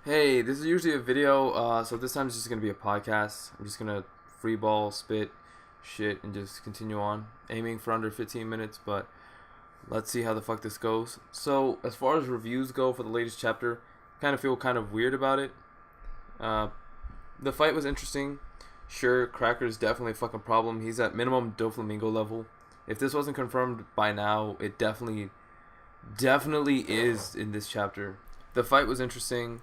Hey, this is usually a video, so this time it's just gonna be a podcast. I'm just gonna free ball, spit, shit, and just continue on. Aiming for under 15 minutes, but let's see how the fuck this goes. So, as far as reviews go for the latest chapter, kind of feel kind of weird about it. Uh, the fight was interesting. Sure, Cracker's definitely a fucking problem. He's at minimum Doflamingo level. If this wasn't confirmed by now, it definitely is in this chapter. The fight was interesting.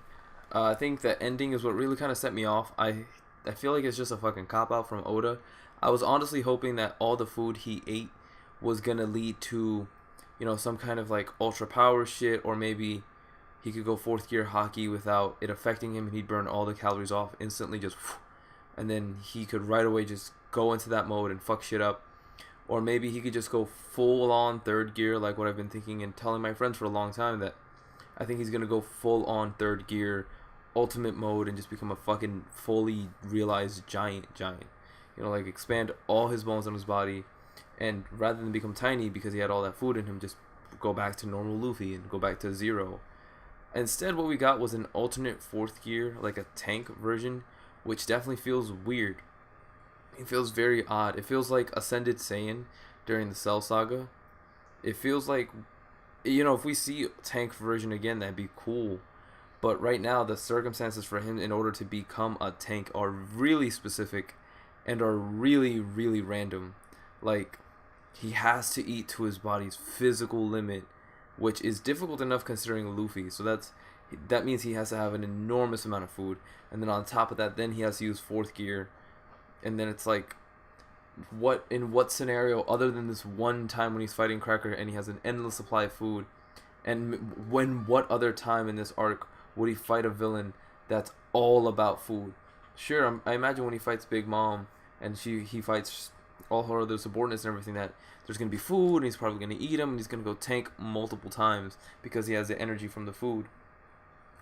I think the ending is what really kind of set me off. I feel like it's just a fucking cop out from Oda. I was honestly hoping that all the food he ate was gonna lead to, some kind of like ultra power shit, or maybe he could go fourth gear hockey without it affecting him, and he'd burn all the calories off instantly, and then he could right away just go into that mode and fuck shit up. Or maybe he could just go full on third gear, like what I've been thinking and telling my friends for a long time, that I think he's gonna go full on third gear, ultimate mode, and just become a fucking fully realized giant. Like expand all his bones on his body, and rather than become tiny because he had all that food in him, just go back to normal Luffy and go back to zero. Instead, what we got was an alternate fourth gear, like a tank version, which definitely feels weird. It feels very odd. It feels like Ascended Saiyan during the Cell Saga. It feels like, if we see tank version again, that'd be cool. But right now, the circumstances for him in order to become a tank are really specific and are really, really random. Like, he has to eat to his body's physical limit, which is difficult enough considering Luffy. So that means he has to have an enormous amount of food. And then on top of that, then he has to use fourth gear. And then it's like, in what scenario other than this one time when he's fighting Cracker and he has an endless supply of food, and what other time in this arc would he fight a villain that's all about food? Sure, I imagine when he fights Big Mom and he fights all her other subordinates and everything, that there's gonna be food and he's probably gonna eat them and he's gonna go tank multiple times because he has the energy from the food.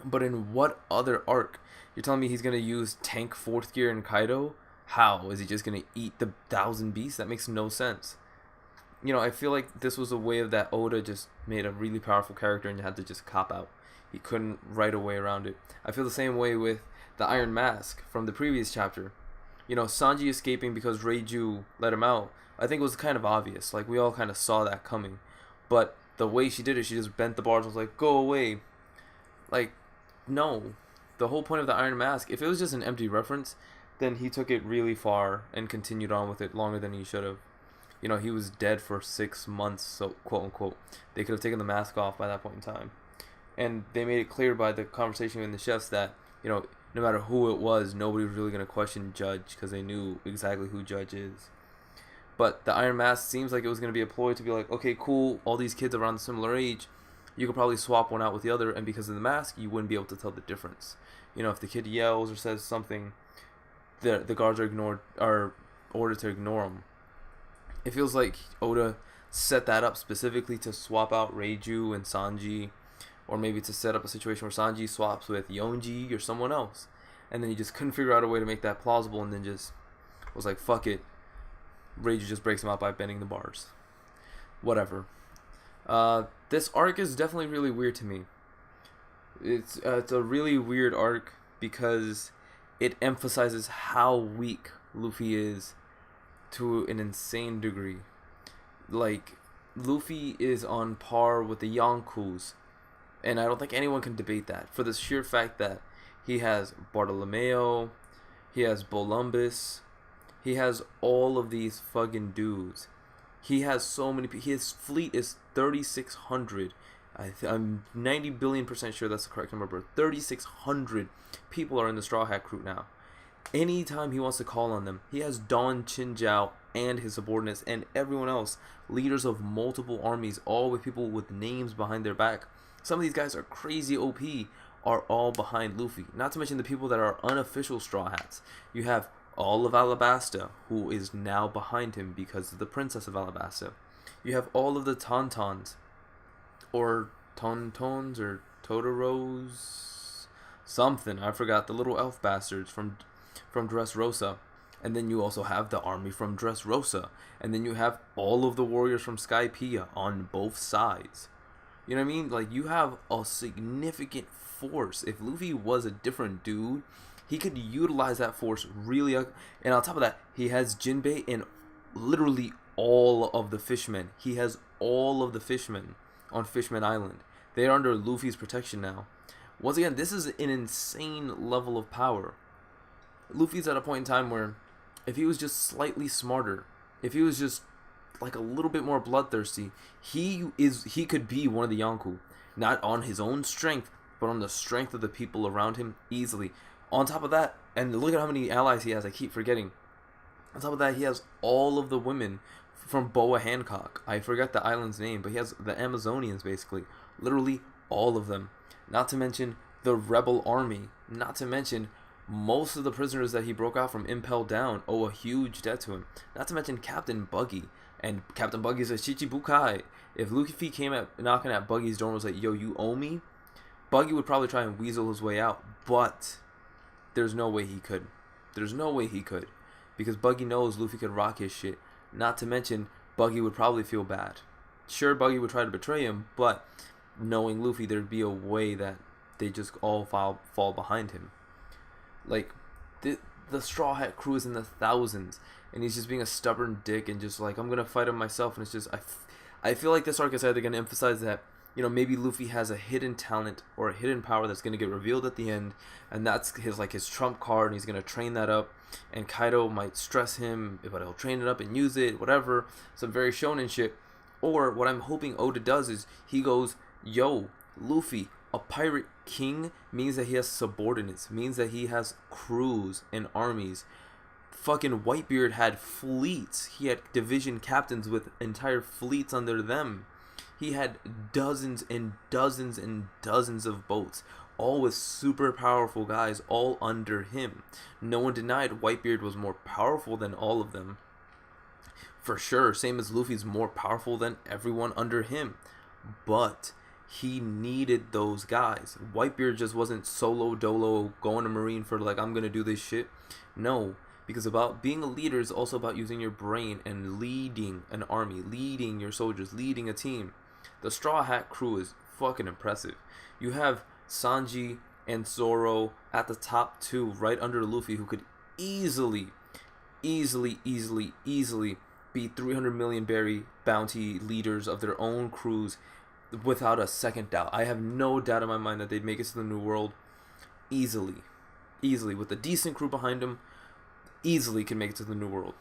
But in what other arc? You're telling me he's gonna use tank fourth gear in Kaido? How? Is he just gonna eat the thousand beasts? That makes no sense. I feel like this was a way of that Oda just made a really powerful character and you had to just cop out. He couldn't write a way around it. I feel the same way with the Iron Mask from the previous chapter. Sanji escaping because Reiju let him out, I think it was kind of obvious. Like, we all kind of saw that coming. But the way she did it, she just bent the bars and was like, go away. Like, no. The whole point of the Iron Mask, if it was just an empty reference, then he took it really far and continued on with it longer than he should have. He was dead for 6 months, so quote unquote. They could have taken the mask off by that point in time. And they made it clear by the conversation with the chefs that, no matter who it was, nobody was really going to question Judge because they knew exactly who Judge is. But the Iron Mask seems like it was going to be a ploy to be like, okay, cool, all these kids around a similar age, you could probably swap one out with the other, and because of the mask, you wouldn't be able to tell the difference. If the kid yells or says something, the guards are ordered to ignore him. It feels like Oda set that up specifically to swap out Reiju and Sanji, or maybe to set up a situation where Sanji swaps with Yonji or someone else, and then he just couldn't figure out a way to make that plausible, and then just was like, fuck it, Reiju just breaks him out by bending the bars. Whatever. This arc is definitely really weird to me. It's a really weird arc because it emphasizes how weak Luffy is to an insane degree. Like, Luffy is on par with the Yonkus, and I don't think anyone can debate that, for the sheer fact that he has Bartolomeo, he has Columbus, he has all of these fucking dudes. He has so many people. His fleet is 3,600. I'm 90 billion% sure that's the correct number. 3,600 people are in the Straw Hat crew now. Anytime he wants to call on them, he has Don Chinjiao and his subordinates and everyone else, leaders of multiple armies, all with people with names behind their back. Some of these guys are crazy OP, are all behind Luffy. Not to mention the people that are unofficial Straw Hats. You have all of Alabasta, who is now behind him because of the Princess of Alabasta. You have all of the Tauntauns, or Tauntauns, or Totoros, something, I forgot, the little elf bastards from Dressrosa. And then you also have the army from Dressrosa. And then you have all of the warriors from Skypiea on both sides. You know what I mean? Like, you have a significant force. If Luffy was a different dude, he could utilize that force really. And on top of that, he has Jinbei and literally all of the fishmen. He has all of the fishmen on Fishman Island. They are under Luffy's protection now. Once again, this is an insane level of power. Luffy's at a point in time where if he was just slightly smarter, if he was just like a little bit more bloodthirsty, he could be one of the Yonkou. Not on his own strength, but on the strength of the people around him easily. On top of that, and look at how many allies he has, I keep forgetting. On top of that, he has all of the women from Boa Hancock. I forget the island's name, but he has the Amazonians basically. Literally all of them. Not to mention the rebel army. Not to mention most of the prisoners that he broke out from Impel Down owe a huge debt to him. Not to mention Captain Buggy. And Captain Buggy's a Shichibukai. If Luffy came knocking at Buggy's door and was like, yo, you owe me? Buggy would probably try and weasel his way out. But there's no way he could. There's no way he could. Because Buggy knows Luffy could rock his shit. Not to mention, Buggy would probably feel bad. Sure, Buggy would try to betray him, but knowing Luffy, there'd be a way that they just all fall behind him. Like, the Straw Hat crew is in the thousands, and he's just being a stubborn dick and just like, I'm gonna fight him myself. And it's just, I feel like this arc is either gonna emphasize that, you know, maybe Luffy has a hidden talent or a hidden power that's gonna get revealed at the end, and that's his trump card, and he's gonna train that up. And Kaido might stress him, but he'll train it up and use it, whatever. Some very shonen shit. Or what I'm hoping Oda does is he goes, yo, Luffy, a pirate king means that he has subordinates, means that he has crews and armies. Fucking Whitebeard had fleets. He had division captains with entire fleets under them. He had dozens and dozens and dozens of boats, all with super powerful guys all under him. No one denied Whitebeard was more powerful than all of them. For sure, same as Luffy's more powerful than everyone under him. But he needed those guys. Whitebeard just wasn't solo dolo going to Marine for like, I'm gonna do this shit. No, because about being a leader is also about using your brain and leading an army, leading your soldiers, leading a team. The Straw Hat crew is fucking impressive. You have Sanji and Zoro at the top two, right under Luffy, who could easily be 300 million berry bounty leaders of their own crews without a second doubt. I have no doubt in my mind that they'd make it to the New World easily. With a decent crew behind them, easily can make it to the New World.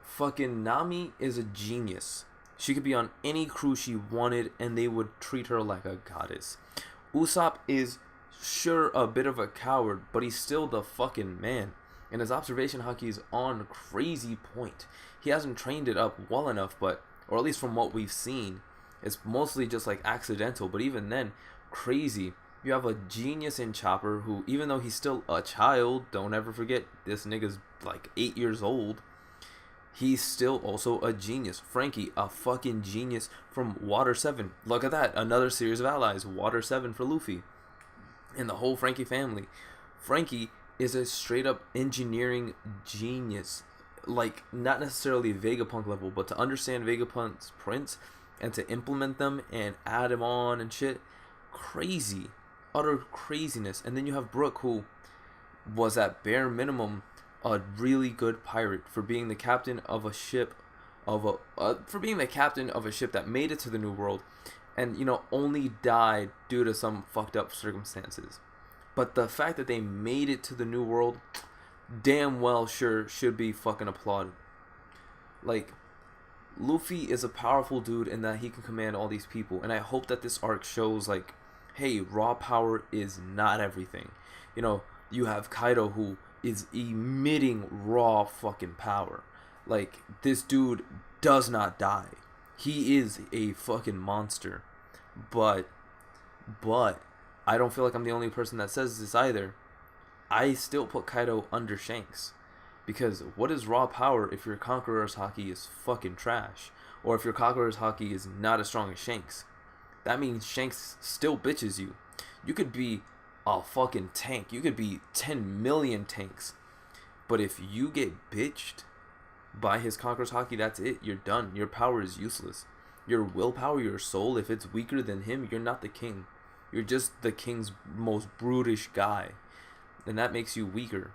Fucking Nami is a genius. She could be on any crew she wanted and they would treat her like a goddess. Usopp is sure a bit of a coward, but he's still the fucking man. And his observation haki is on crazy point. He hasn't trained it up well enough, but, or at least from what we've seen, it's mostly just like accidental. But even then, crazy. You have a genius in Chopper who, even though he's still a child, don't ever forget, this nigga's like 8 years old. He's still also a genius. Frankie, a fucking genius from Water 7. Look at that. Another series of allies. Water 7 for Luffy. And the whole Frankie family. Frankie is a straight up engineering genius. Like, not necessarily Vegapunk level, but to understand Vegapunk's prints and to implement them and add them on and shit. Crazy. Utter craziness. And then you have Brook, who was at bare minimum a really good pirate for being the captain of a ship that made it to the New World and, you know, only died due to some fucked up circumstances. But the fact that they made it to the New World, damn well sure should be fucking applauded. Like, Luffy is a powerful dude in that he can command all these people, and I hope that this arc shows, like, hey, raw power is not everything. You know, you have Kaido, who is emitting raw fucking power. Like, this dude does not die. He is a fucking monster. But I don't feel like I'm the only person that says this either. I still put Kaido under Shanks. Because what is raw power if your Conqueror's haki is fucking trash? Or if your Conqueror's haki is not as strong as Shanks? That means Shanks still bitches you. You could be a fucking tank. You could be 10 million tanks. But if you get bitched by his Conqueror's haki, that's it. You're done. Your power is useless. Your willpower, your soul, if it's weaker than him, you're not the king. You're just the king's most brutish guy. And that makes you weaker.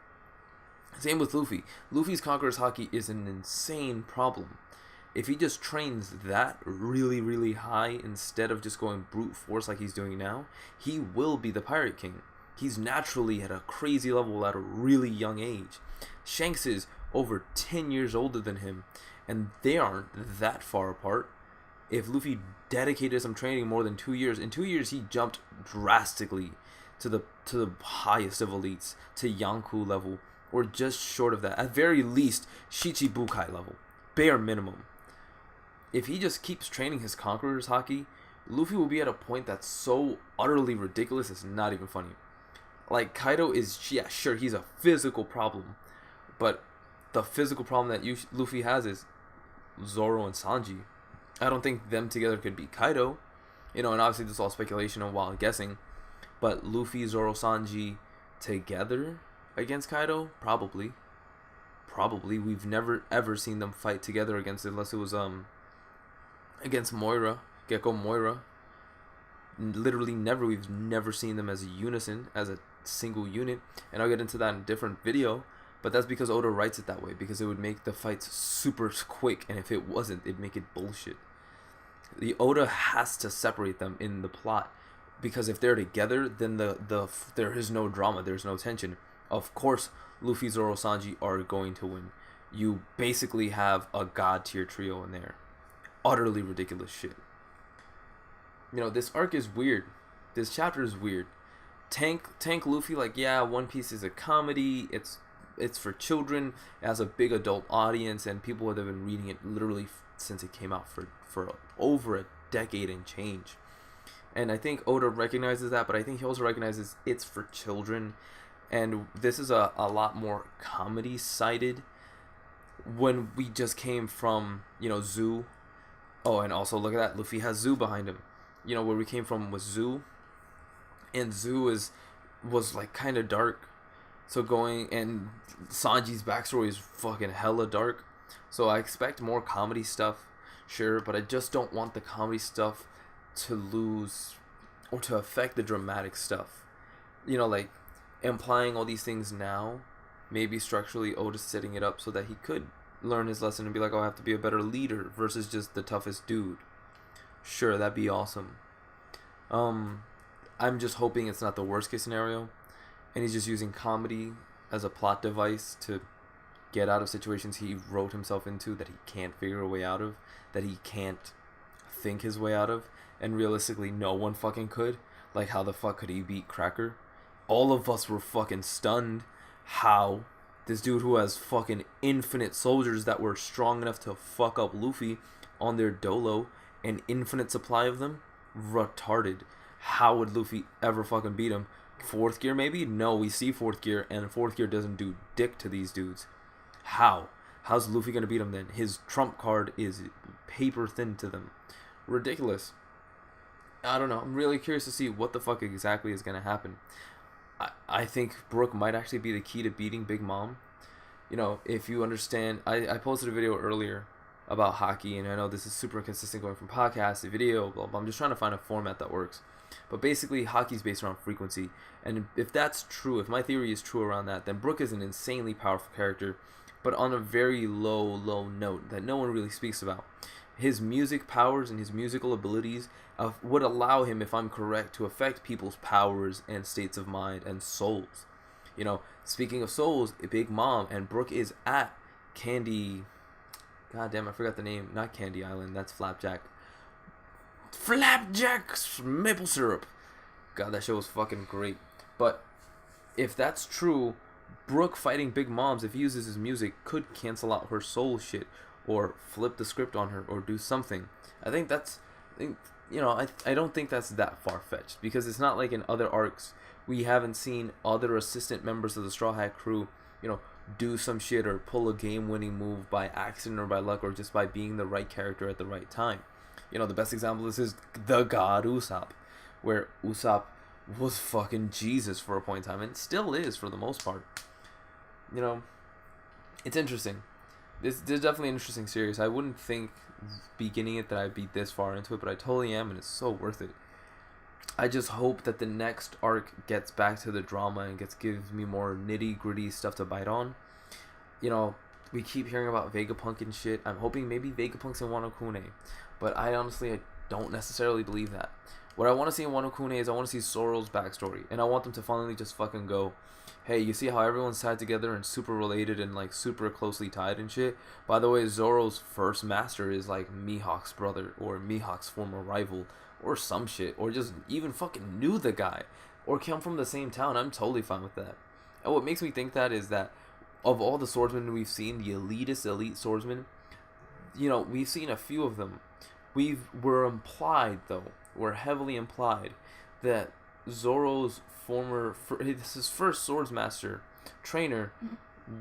Same with Luffy. Luffy's Conqueror's Haki is an insane problem. If he just trains that really, really high instead of just going brute force like he's doing now, he will be the Pirate King. He's naturally at a crazy level at a really young age. Shanks is over 10 years older than him, and they aren't that far apart. If Luffy dedicated some training more than 2 years, in 2 years he jumped drastically to the highest of elites, to Yonkou level, or just short of that. At very least, Shichibukai level. Bare minimum. If he just keeps training his Conqueror's Haki, Luffy will be at a point that's so utterly ridiculous it's not even funny. Like, Kaido is, yeah, sure, he's a physical problem, but the physical problem that Luffy has is Zoro and Sanji. I don't think them together could beat Kaido. You know, and obviously this is all speculation and wild guessing, but Luffy, Zoro, Sanji together against Kaido? Probably. We've never ever seen them fight together unless it was against Moira, Gecko Moira. Literally never. We've never seen them as a unison, as a single unit, and I'll get into that in a different video. But that's because Oda writes it that way, because it would make the fights super quick, and if it wasn't, it'd make it bullshit. The Oda has to separate them in the plot, because if they're together, then there is no drama, there's no tension. Of course, Luffy, Zoro, Sanji are going to win. You basically have a god tier trio in there. Utterly ridiculous shit. You know, this arc is weird. This chapter is weird. Tank Luffy, like, yeah, One Piece is a comedy. It's for children. It has a big adult audience, and people have been reading it literally since it came out for over a decade and change. And I think Oda recognizes that, but I think he also recognizes it's for children. And this is a lot more comedy-sided when we just came from, you know, Zoo. Oh, and also look at that. Luffy has Zoo behind him. You know, where we came from was Zoo. And Zoo was like kind of dark. So and Sanji's backstory is fucking hella dark. So I expect more comedy stuff, sure, but I just don't want the comedy stuff to lose or to affect the dramatic stuff. You know, like, implying all these things now, maybe structurally Oda's setting it up so that he could learn his lesson and be like, oh, I have to be a better leader versus just the toughest dude. Sure, that'd be awesome. I'm just hoping it's not the worst case scenario, and he's just using comedy as a plot device to get out of situations he wrote himself into that he can't figure a way out of, that he can't think his way out of, and realistically no one fucking could. Like, how the fuck could he beat Cracker? All of us were fucking stunned how this dude who has fucking infinite soldiers that were strong enough to fuck up Luffy on their dolo, an infinite supply of them, retarded. How would Luffy ever fucking beat him? Fourth gear maybe? No, we see fourth gear, and fourth gear doesn't do dick to these dudes. How? How's Luffy gonna beat him then? His trump card is paper thin to them. Ridiculous. I don't know. I'm really curious to see what the fuck exactly is gonna happen. I think Brook might actually be the key to beating Big Mom. You know, if you understand, I posted a video earlier about Haki, and I know this is super inconsistent going from podcast to video, blah, blah. I'm just trying to find a format that works. But basically, Haki's based around frequency, and if that's true, if my theory is true around that, then Brook is an insanely powerful character, but on a very low note that no one really speaks about. His music powers and his musical abilities would allow him, if I'm correct, to affect people's powers and states of mind and souls. You know, speaking of souls, Big Mom and Brook is at Candy... God damn, I forgot the name. Not Candy Island, that's Flapjack. Flapjack's maple syrup. God, that show was fucking great. But if that's true, Brook fighting Big Moms, if he uses his music, could cancel out her soul shit, or flip the script on her, or do something. I don't think that's that far-fetched, because it's not like in other arcs we haven't seen other assistant members of the Straw Hat crew, you know, do some shit or pull a game-winning move by accident or by luck or just by being the right character at the right time. You know, the best example of this is the god Usopp, where Usopp was fucking Jesus for a point in time, and still is for the most part. You know, it's interesting. This is definitely an interesting series. I wouldn't think beginning it that I'd be this far into it, but I totally am, and it's so worth it. I just hope that the next arc gets back to the drama and gives me more nitty gritty stuff to bite on. You know, we keep hearing about Vegapunk and shit. I'm hoping maybe Vegapunk's in Wano Kune, but I don't necessarily believe that. What I want to see in Wano Kune is I want to see Zoro's backstory, and I want them to finally just fucking go, hey, you see how everyone's tied together and super related and like super closely tied and shit? By the way, Zoro's first master is like Mihawk's brother or Mihawk's former rival or some shit, or just even fucking knew the guy or come from the same town. I'm totally fine with that. And what makes me think that is that of all the swordsmen we've seen, the elitist elite swordsmen, you know, we've seen a few of them. We're implied though. We're heavily implied that Zoro's his first swordsmaster trainer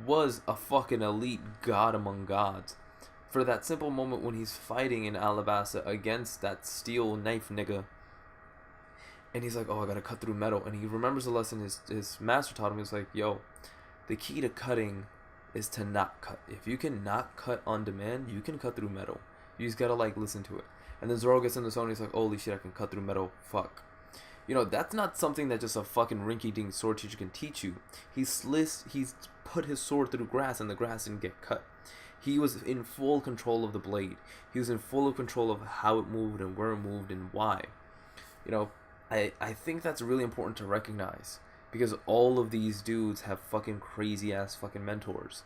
was a fucking elite god among gods. For that simple moment when he's fighting in Alabasta against that steel knife nigga, and he's like, oh, I gotta cut through metal, and he remembers the lesson his master taught him. He's like, yo, the key to cutting is to not cut. If you can not cut on demand, you can cut through metal. You just gotta like listen to it. And then Zoro gets in the zone and he's like, holy shit, I can cut through metal. Fuck. You know, that's not something that just a fucking rinky-dink sword teacher can teach you. He's put his sword through grass and the grass didn't get cut. He was in full control of the blade. He was in full control of how it moved and where it moved and why. You know, I think that's really important to recognize. Because all of these dudes have fucking crazy-ass fucking mentors.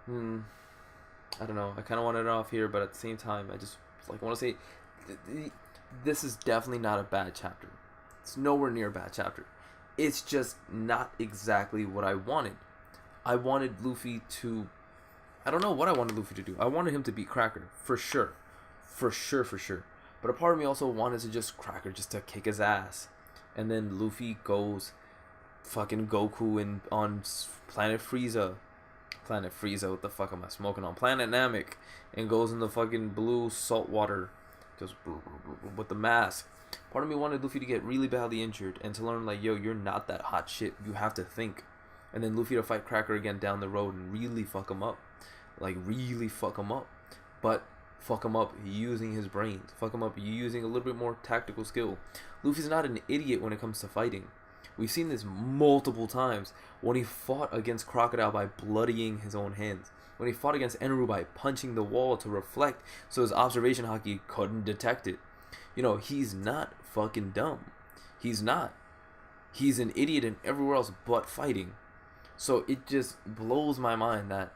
I don't know. I kind of want it off here, but at the same time, I just like want to say this is definitely not a bad chapter. It's nowhere near a bad chapter. It's just not exactly what I wanted. I wanted Luffy to... I don't know what I wanted Luffy to do. I wanted him to beat Cracker, for sure. For sure. But a part of me also wanted to just Cracker just to kick his ass. And then Luffy goes fucking Goku on Planet Frieza. What the fuck am I smoking on? Planet Namek. And goes in the fucking blue salt water. Just with the mask. Part of me wanted Luffy to get really badly injured and to learn like, yo, you're not that hot shit. You have to think. And then Luffy to fight Cracker again down the road and really fuck him up. Like, really fuck him up. But fuck him up using his brains. Fuck him up using a little bit more tactical skill. Luffy's not an idiot when it comes to fighting. We've seen this multiple times when he fought against Crocodile by bloodying his own hands. When he fought against Enru by punching the wall to reflect so his observation haki couldn't detect it. You know, he's not fucking dumb. He's not. He's an idiot in everywhere else but fighting. So it just blows my mind that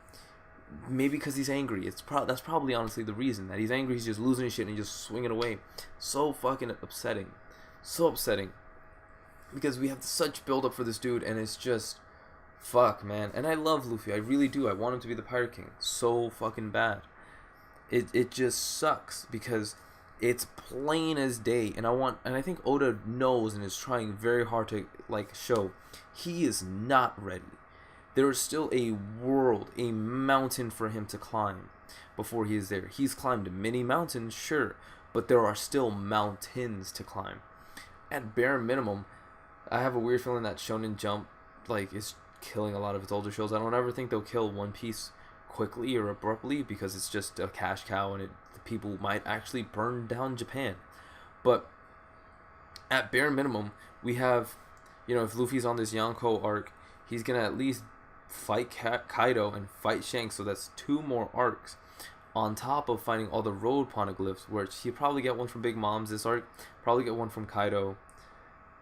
maybe because he's angry. That's probably honestly the reason that he's angry. He's just losing his shit and just swinging away. So fucking upsetting. So upsetting. Because we have such build up for this dude and it's just fuck, man. And I love Luffy. I really do. I want him to be the Pirate King so fucking bad. It just sucks because it's plain as day, and I think Oda knows and is trying very hard to like show he is not ready. There is still a world, a mountain for him to climb before he is there. He's climbed many mountains, sure, but there are still mountains to climb. At bare minimum, I have a weird feeling that Shonen Jump like is killing a lot of its older shows. I don't ever think they'll kill One Piece quickly or abruptly because it's just a cash cow and the people might actually burn down Japan. But at bare minimum, we have, you know, if Luffy's on this Yonko arc, he's gonna at least fight Kaido and fight Shanks, so that's 2 more arcs on top of fighting all the road poneglyphs, which he'll probably get one from Big Mom's this arc, probably get one from Kaido.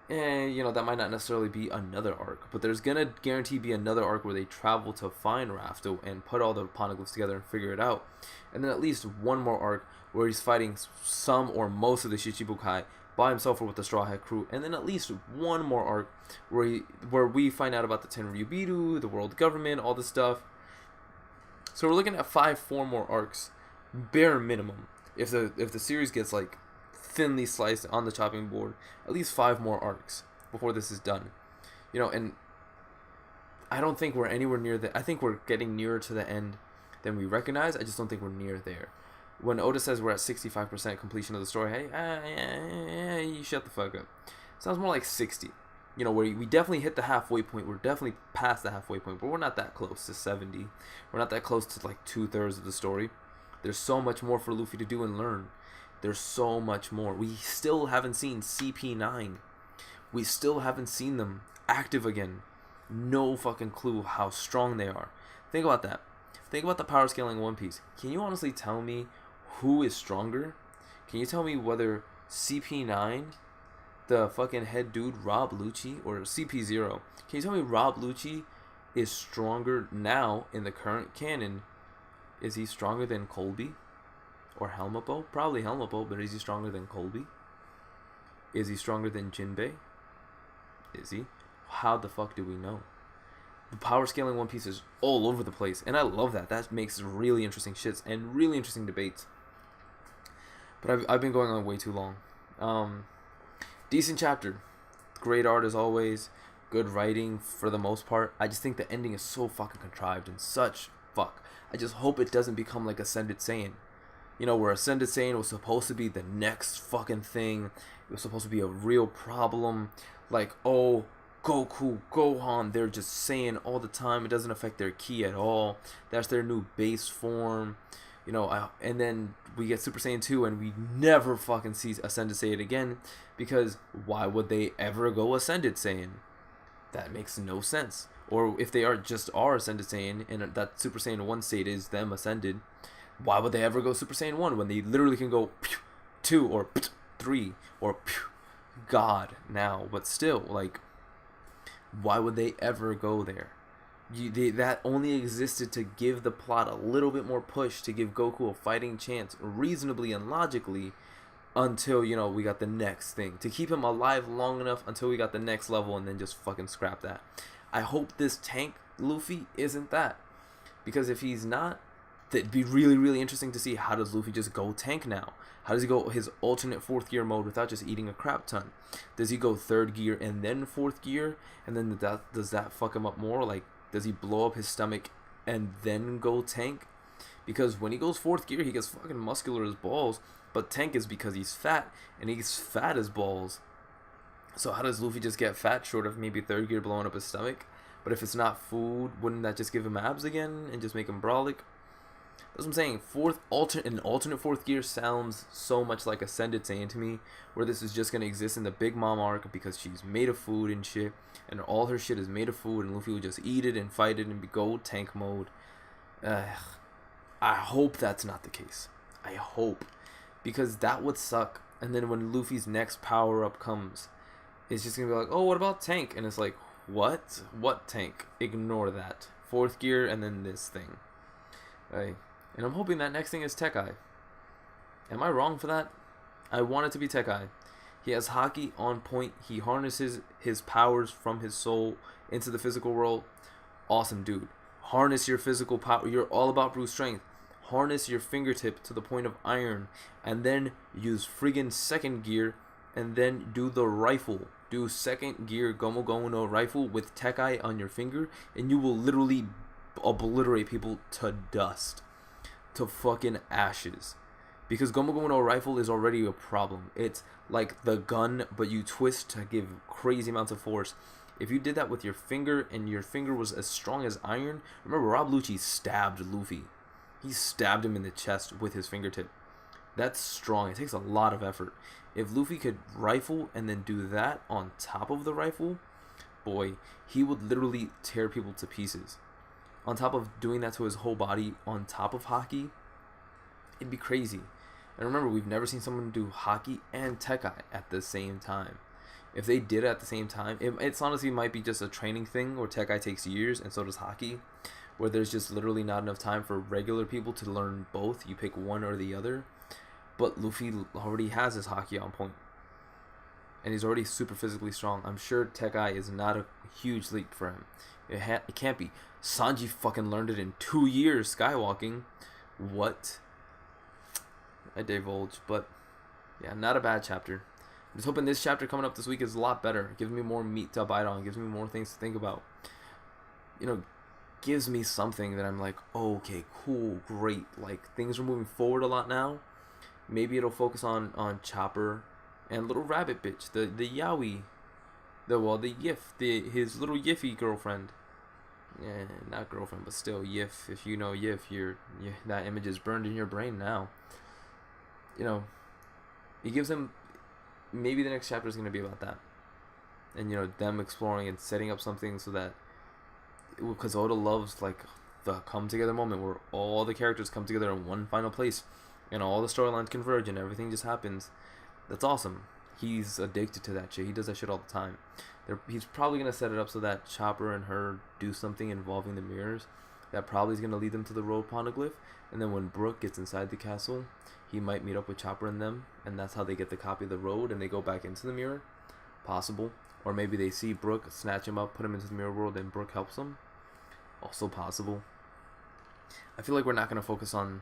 And, you know, that might not necessarily be another arc, but there's gonna guarantee be another arc where they travel to find Rafto and put all the poneglyphs together and figure it out. And then at least one more arc where he's fighting some or most of the Shichibukai by himself or with the Straw Hat crew. And then at least one more arc where we find out about the Tenryubiru, the world government, all this stuff. So we're looking at 4 more arcs, bare minimum. If the series gets like thinly sliced on the chopping board, at least 5 more arcs before this is done. You know, and I don't think we're anywhere near I think we're getting nearer to the end than we recognize. I just don't think we're near there. When Oda says we're at 65% completion of the story, hey, you shut the fuck up. Sounds more like 60. where we definitely hit the halfway point. We're definitely past the halfway point, but we're not that close to 70. We're not that close to like 2/3 of the story. There's so much more for Luffy to do and learn. There's so much more. We still haven't seen CP9. We still haven't seen them active again. No fucking clue how strong they are. Think about that. Think about the power scaling One Piece. Can you honestly tell me who is stronger? Can you tell me whether CP9, the fucking head dude, Rob Lucci, or CP0, can you tell me Rob Lucci is stronger now in the current canon? Is he stronger than Colby? Or Helmeppo? Probably Helmeppo, but is he stronger than Colby? Is he stronger than Jinbei? Is he? How the fuck do we know? The power scaling One Piece is all over the place, and I love that. That makes really interesting shits and really interesting debates. But I've been going on way too long. Decent chapter. Great art as always. Good writing for the most part. I just think the ending is so fucking contrived and such fuck. I just hope it doesn't become like Ascended Saiyan. Where Ascended Saiyan was supposed to be the next fucking thing. It was supposed to be a real problem. Like, oh, Goku, Gohan, they're just Saiyan all the time. It doesn't affect their ki at all. That's their new base form. And then we get Super Saiyan 2 and we never fucking see Ascended Saiyan again. Because why would they ever go Ascended Saiyan? That makes no sense. Or if they are Ascended Saiyan and that Super Saiyan 1 state is them ascended, why would they ever go Super Saiyan 1 when they literally can go 2 or 3 or God now? But still, like, why would they ever go there? That only existed to give the plot a little bit more push, to give Goku a fighting chance reasonably and logically until, we got the next thing. To keep him alive long enough until we got the next level and then just fucking scrap that. I hope this tank Luffy isn't that. Because if he's not, it'd be really, really interesting to see how does Luffy just go tank now. How does he go his alternate 4th gear mode without just eating a crap ton? Does he go 3rd gear and then 4th gear? And then does that fuck him up more? Like, does he blow up his stomach and then go tank? Because when he goes 4th gear, he gets fucking muscular as balls. But tank is because he's fat, and he's fat as balls. So how does Luffy just get fat short of maybe 3rd gear blowing up his stomach? But if it's not food, wouldn't that just give him abs again and just make him brolic? That's what I'm saying. An alternate 4th gear sounds so much like Ascended Saiyan to me, where this is just gonna exist in the Big Mom arc because she's made of food and shit, and all her shit is made of food, and Luffy will just eat it and fight it and go tank mode. I hope that's not the case. I hope, because that would suck. And then when Luffy's next power up comes, it's just gonna be like, oh, what about tank? And it's like, what? What tank? Ignore that. 4th gear and then this thing. Right. And I'm hoping that next thing is Tekai. Am I wrong for that? I want it to be Tekai. He has Haki on point. He harnesses his powers from his soul into the physical world. Awesome, dude. Harness your physical power. You're all about brute strength. Harness your fingertip to the point of iron. And then use friggin' 2nd gear. And then do the rifle. Do 2nd gear Gomu Gomu no rifle with Tekai on your finger. And you will literally obliterate people to dust. To fucking ashes. Because Gomu Gomu no rifle is already a problem. It's like the gun, but you twist to give crazy amounts of force. If you did that with your finger, and your finger was as strong as iron, remember Rob Lucci stabbed Luffy. He stabbed him in the chest with his fingertip. That's strong. It takes a lot of effort. If Luffy could rifle and then do that on top of the rifle, boy, he would literally tear people to pieces. On top of doing that to his whole body, on top of Haki, it'd be crazy. And remember, we've never seen someone do Haki and Tekai at the same time. If they did it at the same time, it's honestly might be just a training thing where Tekai takes years and so does Haki, where there's just literally not enough time for regular people to learn both. You pick one or the other. But Luffy already has his Haki on point. And he's already super physically strong. I'm sure Tekai is not a huge leap for him. It can't be. Sanji fucking learned it in 2 years skywalking. What? I divulge, but yeah, not a bad chapter. I'm just hoping this chapter coming up this week is a lot better. It gives me more meat to bite on. It gives me more things to think about. Gives me something that I'm like, oh, okay, cool, great. Like, things are moving forward a lot now. Maybe it'll focus on Chopper and Little Rabbit bitch, the Yaoi. The Yif, his little Yiffy girlfriend. Yeah, not girlfriend, but still Yif. If you know Yif, that image is burned in your brain now. You know, he gives him, maybe the next chapter is gonna be about that, and them exploring and setting up something so that, because Oda loves like the come together moment where all the characters come together in one final place, and all the storylines converge and everything just happens. That's awesome. He's addicted to that shit. He does that shit all the time. He's probably gonna set it up so that Chopper and her do something involving the mirrors. That probably is gonna lead them to the Road Poneglyph. And then when Brook gets inside the castle, he might meet up with Chopper and them, and that's how they get the copy of the road and they go back into the mirror. Possible. Or maybe they see Brook, snatch him up, put him into the mirror world, and Brook helps him. Also possible. I feel like we're not gonna focus on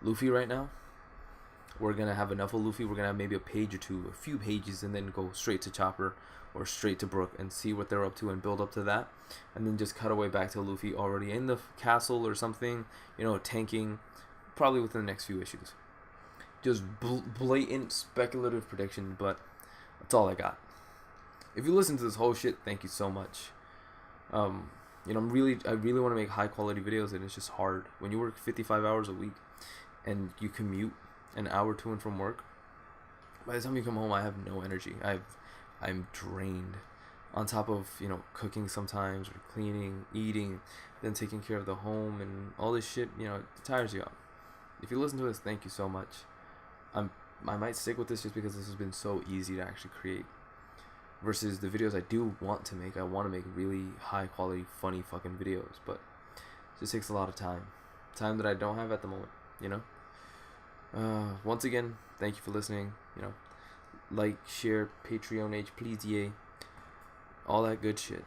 Luffy right now. We're gonna have enough of Luffy. We're gonna have maybe a page or two, a few pages, and then go straight to Chopper or straight to Brook and see what they're up to and build up to that, and then just cut away back to Luffy already in the castle or something, tanking, probably within the next few issues. Just blatant speculative prediction, but that's all I got. If you listen to this whole shit, thank you so much. I really want to make high quality videos, and it's just hard when you work 55 hours a week and you commute an hour to and from work. By the time you come home, I have no energy. I'm drained. On top of cooking sometimes, or cleaning, eating, then taking care of the home and all this shit, it tires you out. If you listen to this, thank you so much. I might stick with this just because this has been so easy to actually create. Versus the videos I do want to make. I want to make really high quality, funny fucking videos, but it just takes a lot of time. Time that I don't have at the moment, Once again, thank you for listening. Like, share, Patreon, please, yay. All that good shit.